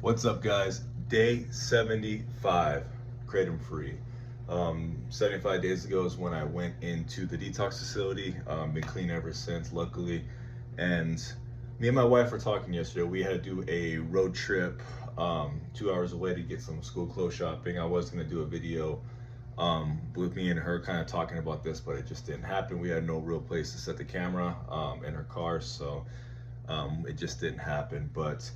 What's up, guys? Day 75, Kratom free. 75 days ago is when I went into the detox facility. Been clean ever since, luckily. And me and my wife were talking yesterday. We had to do a road trip 2 hours away to get some school clothes shopping. I was going to do a video with me and her kind of talking about this, but it just didn't happen. We had no real place to set the camera in her car, so it just didn't happen. But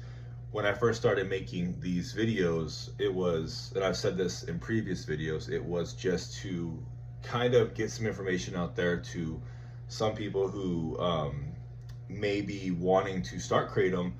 when I first started making these videos, it was, and I've said this in previous videos, it was just to kind of get some information out there to some people who may be wanting to start Kratom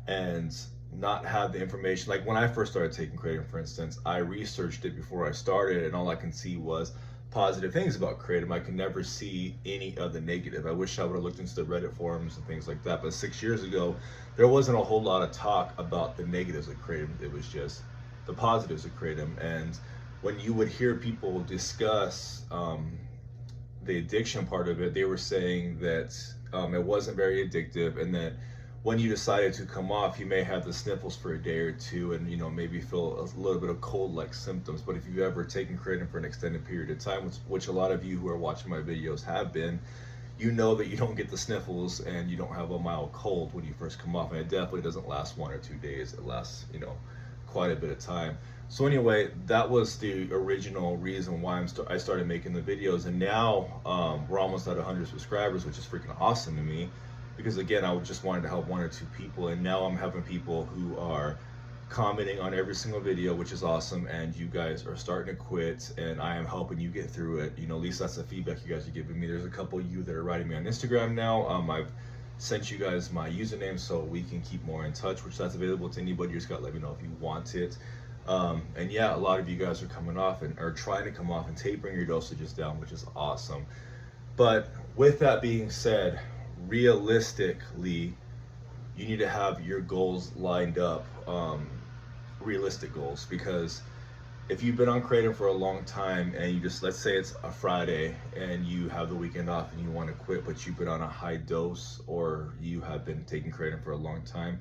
and not have the information. Like when I first started taking Kratom, for instance, I researched it before I started, and all I can see was positive things about Kratom. I can never see any of the negative. I wish I would have looked into the Reddit forums and things like that. But 6 years ago, there wasn't a whole lot of talk about the negatives of Kratom. It was just the positives of Kratom. And when you would hear people discuss the addiction part of it, they were saying that it wasn't very addictive, and that when you decided to come off, you may have the sniffles for a day or two, and maybe feel a little bit of cold-like symptoms. But if you've ever taken Kratom for an extended period of time, which a lot of you who are watching my videos have been, you know that you don't get the sniffles and you don't have a mild cold when you first come off. And it definitely doesn't last 1 or 2 days. It lasts, quite a bit of time. So anyway, that was the original reason why I started making the videos. And now we're almost at 100 subscribers, which is freaking awesome to me, because again, I just wanted to help 1 or 2 people, and now I'm having people who are commenting on every single video, which is awesome. And you guys are starting to quit, and I am helping you get through it. At least that's the feedback you guys are giving me. There's a couple of you that are writing me on Instagram now. I've sent you guys my username so we can keep more in touch, which that's available to anybody. You just gotta let me know if you want it. And yeah, a lot of you guys are coming off and are trying to come off and tapering your dosages down, which is awesome. But with that being said, realistically, you need to have your goals lined up, realistic goals. Because if you've been on Kratom for a long time and you just, let's say it's a Friday and you have the weekend off and you want to quit, but you've been on a high dose, or you have been taking Kratom for a long time,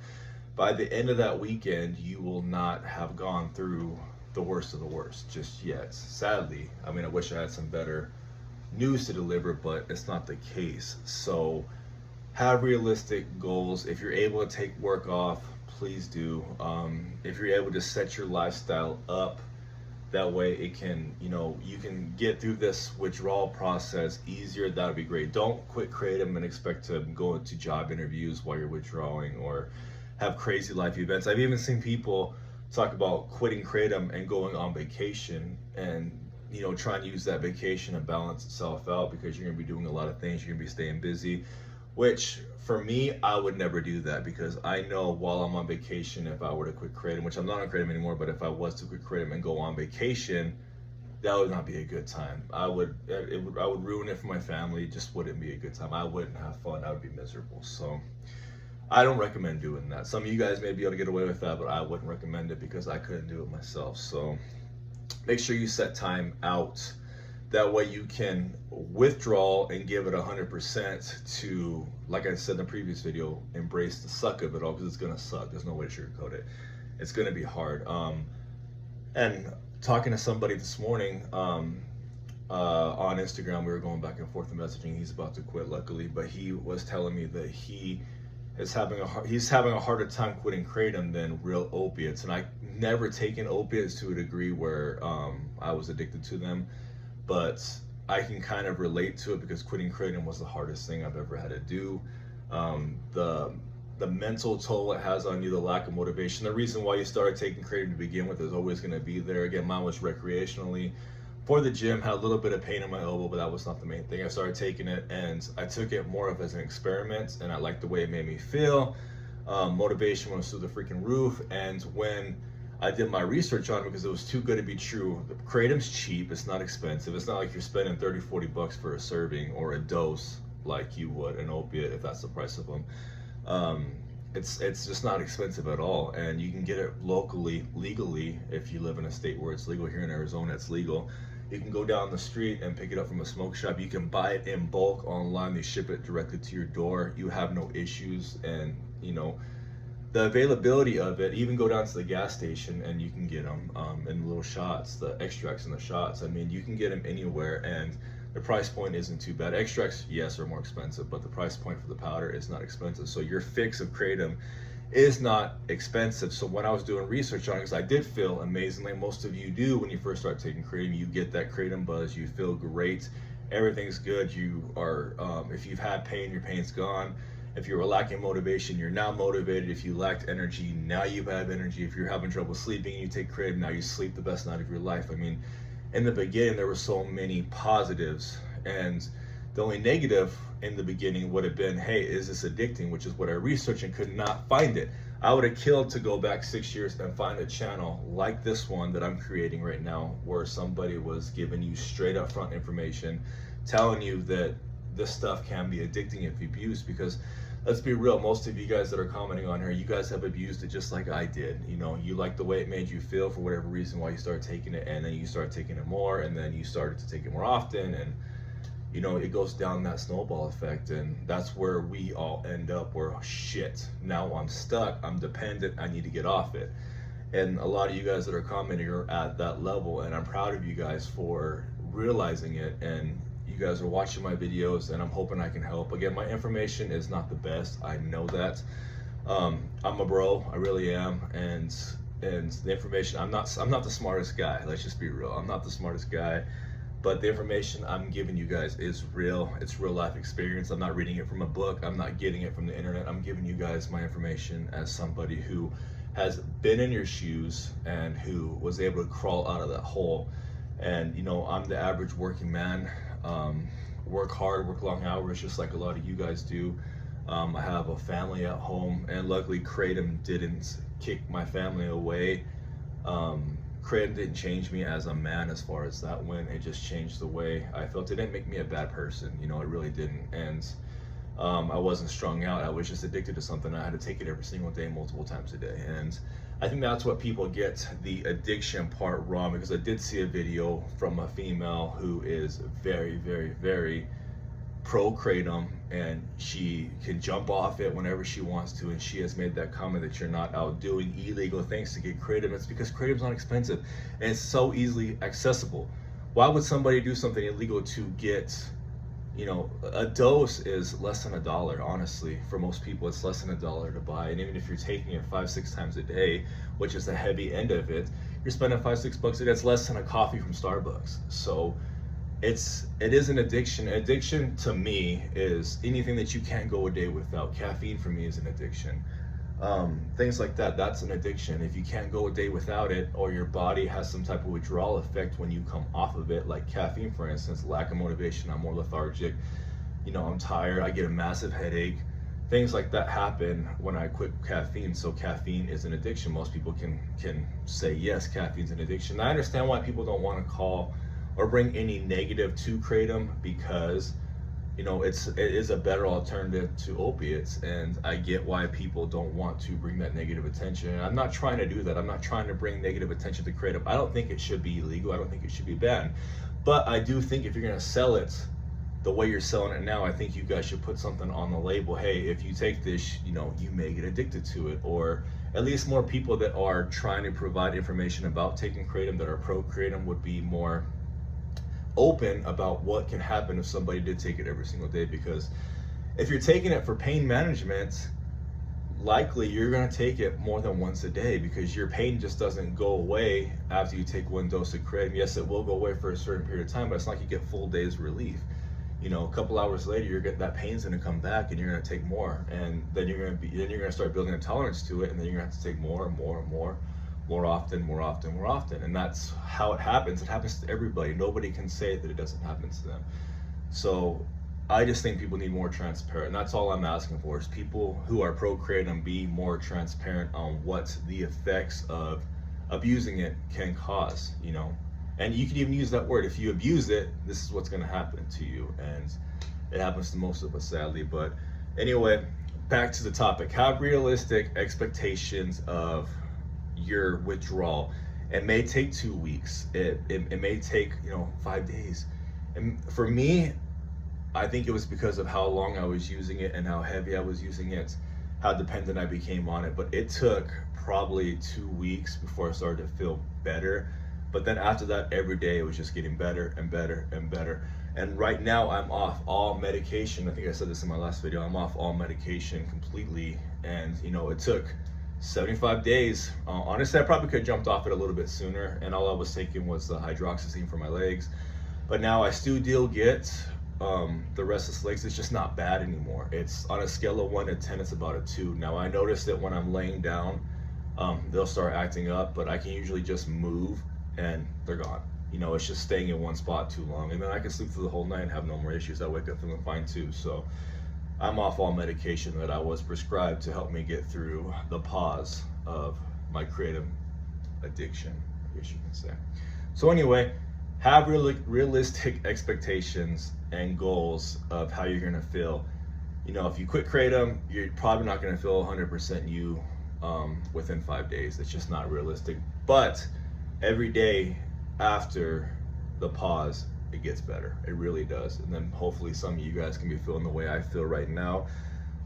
by the end of that weekend, you will not have gone through the worst of the worst just yet. Sadly, I mean, I wish I had some better news to deliver, but it's not the case. So have realistic goals. If you're able to take work off, please do. If you're able to set your lifestyle up that way, it can, you can get through this withdrawal process easier. That would be great. Don't quit Kratom and expect to go into job interviews while you're withdrawing, or have crazy life events. I've even seen people talk about quitting Kratom and going on vacation, and trying to use that vacation to balance itself out, because you're gonna be doing a lot of things. You're gonna be staying busy, which for me, I would never do that, because I know while I'm on vacation, if I were to quit Kratom, which I'm not on Kratom anymore, but if I was to quit Kratom and go on vacation, that would not be a good time. I would ruin it for my family. It just wouldn't be a good time. I wouldn't have fun. I would be miserable. So I don't recommend doing that. Some of you guys may be able to get away with that, but I wouldn't recommend it, because I couldn't do it myself. So make sure you set time out. That way you can withdraw and give it 100% to, like I said in the previous video, embrace the suck of it all, because it's gonna suck. There's no way to sugarcoat it. It's gonna be hard. And talking to somebody this morning on Instagram, we were going back and forth in messaging. He's about to quit, luckily, but he was telling me that he's having a harder time quitting Kratom than real opiates. And I never taken opiates to a degree where I was addicted to them, but I can kind of relate to it, because quitting Kratom was the hardest thing I've ever had to do. The mental toll it has on you, the lack of motivation. The reason why you started taking Kratom to begin with is always going to be there. Again, mine was recreationally for the gym. Had a little bit of pain in my elbow, but that was not the main thing. I started taking it, and I took it more of as an experiment, and I liked the way it made me feel. Motivation was through the freaking roof. And when I did my research on it, because it was too good to be true, the Kratom's cheap. It's not expensive. It's not like you're spending 30-40 bucks for a serving or a dose like you would an opiate, if that's the price of them. It's just not expensive at all, and you can get it locally, legally, if you live in a state where it's legal. Here in Arizona, it's legal. You can go down the street and pick it up from a smoke shop. You can buy it in bulk online. They ship it directly to your door. You have no issues, and the availability of it, even go down to the gas station and you can get them in little shots, the extracts in the shots. I mean, you can get them anywhere, and the price point isn't too bad. Extracts, yes, are more expensive, but the price point for the powder is not expensive. So your fix of Kratom is not expensive. So when I was doing research on it, because I did feel amazingly, most of you do when you first start taking Kratom, you get that Kratom buzz, you feel great, everything's good. You are, if you've had pain, your pain's gone. If you were lacking motivation, you're now motivated. If you lacked energy, now you have energy. If you're having trouble sleeping and you take Kratom, now you sleep the best night of your life. I mean, in the beginning, there were so many positives, and the only negative in the beginning would have been, hey, is this addicting? Which is what I researched and could not find it. I would have killed to go back 6 years and find a channel like this one that I'm creating right now, where somebody was giving you straight up front information, telling you that this stuff can be addicting if abused. Because let's be real, most of you guys that are commenting on here, you guys have abused it just like I did. You know, you like the way it made you feel for whatever reason while you started taking it, and then you start taking it more, and then you started to take it more often, and you know, it goes down that snowball effect, and that's where we all end up, where, oh, shit, now I'm stuck, I'm dependent, I need to get off it. And a lot of you guys that are commenting are at that level, and I'm proud of you guys for realizing it, and you guys are watching my videos, and I'm hoping I can help. Again, my information is not the best, I know that. I'm a bro, I really am, and the information, I'm not the smartest guy, let's just be real. I'm not the smartest guy, but the information I'm giving you guys is real. It's real life experience. I'm not reading it from a book, I'm not getting it from the internet. I'm giving you guys my information as somebody who has been in your shoes and who was able to crawl out of that hole. And you know, I'm the average working man. Work hard, work long hours, just like a lot of you guys do. I have a family at home, and luckily Kratom didn't kick my family away. Kratom didn't change me as a man as far as that went. It just changed the way I felt. It didn't make me a bad person, you know, it really didn't. And I wasn't strung out, I was just addicted to something. I had to take it every single day, multiple times a day. And I think that's what people get the addiction part wrong, because I did see a video from a female who is very, very, very pro Kratom, and she can jump off it whenever she wants to, and she has made that comment that you're not out doing illegal things to get Kratom. It's because Kratom's not expensive and it's so easily accessible. Why would somebody do something illegal to get, you know, a dose is less than $1, honestly. For most people, it's less than $1 to buy. And even if you're taking it 5-6 times a day, which is the heavy end of it, you're spending $5-6 a day. That's less than a coffee from Starbucks. So it is an addiction. Addiction to me is anything that you can't go a day without. Caffeine for me is an addiction. Things like that, that's an addiction. If you can't go a day without it, or your body has some type of withdrawal effect when you come off of it, like caffeine for instance, lack of motivation, I'm more lethargic, you know, I'm tired, I get a massive headache, things like that happen when I quit caffeine. So caffeine is an addiction. Most people can say yes, caffeine's an addiction. I understand why people don't want to call or bring any negative to Kratom, because you know, it is a better alternative to opiates, and I get why people don't want to bring that negative attention. And I'm not trying to do that. I'm not trying to bring negative attention to Kratom. I don't think it should be illegal. I don't think it should be banned. But I do think if you're gonna sell it the way you're selling it now, I think you guys should put something on the label. Hey, if you take this, you know, you may get addicted to it. Or at least more people that are trying to provide information about taking Kratom, that are pro Kratom, would be more open about what can happen if somebody did take it every single day. Because if you're taking it for pain management, likely you're going to take it more than once a day, because your pain just doesn't go away after you take one dose of Kratom. Yes, it will go away for a certain period of time, but it's not like you get full days relief. You know, a couple hours later, you're getting that pain's going to come back, and you're going to take more, and then you're going to start building a tolerance to it, and then you're going to have to take more and more and more often. And that's how it happens. It happens to everybody. Nobody can say that it doesn't happen to them. So I just think people need more transparent. And that's all I'm asking for, is people who are pro Kratom be more transparent on what the effects of abusing it can cause, you know. And you can even use that word. If you abuse it, this is what's going to happen to you. And it happens to most of us, sadly. But anyway, back to the topic. Have realistic expectations of your withdrawal. It may take 2 weeks. It may take, you know, 5 days. And for me, I think it was because of how long I was using it and how heavy I was using it. how dependent I became on it. But it took probably 2 weeks before I started to feel better. But then after that, every day it was just getting better and better and better. And right now I'm off all medication. I think I said this in my last video. I'm off all medication completely. And you know, it took 75 days. Honestly, I probably could have jumped off it a little bit sooner, and all I was taking was the hydroxyzine for my legs. But now I still get the restless legs. It's just not bad anymore. It's on a scale of 1 to 10, it's about a 2. Now I notice that when I'm laying down, they'll start acting up, but I can usually just move and they're gone. You know, it's just staying in one spot too long, and then I can sleep through the whole night and have no more issues. I wake up feeling fine too. So I'm off all medication that I was prescribed to help me get through the pause of my Kratom addiction, I guess you can say. So anyway, have realistic expectations and goals of how you're gonna feel. You know, if you quit Kratom, you're probably not gonna feel 100% you within 5 days. It's just not realistic. But every day after the pause, it gets better. It really does. And then hopefully some of you guys can be feeling the way I feel right now.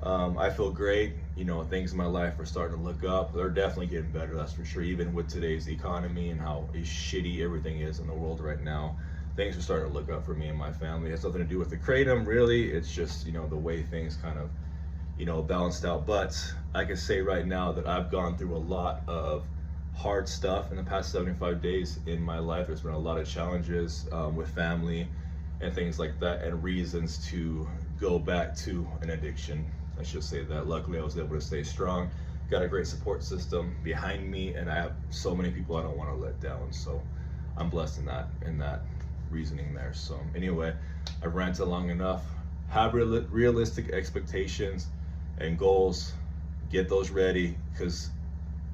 I feel great. You know, things in my life are starting to look up. They're definitely getting better, that's for sure. Even with today's economy and how shitty everything is in the world right now, things are starting to look up for me and my family. It has nothing to do with the Kratom, really. It's just, you know, the way things kind of, you know, balanced out. But I can say right now that I've gone through a lot of hard stuff in the past 75 days in my life. There's been a lot of challenges with family and things like that, and reasons to go back to an addiction. I should say that. Luckily, I was able to stay strong. Got a great support system behind me, and I have so many people I don't want to let down. So I'm blessed in that reasoning there. So anyway, I've ranted long enough. Have realistic expectations and goals. Get those ready, because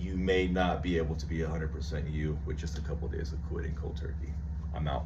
you may not be able to be 100% you with just a couple of days of quitting cold turkey. I'm out.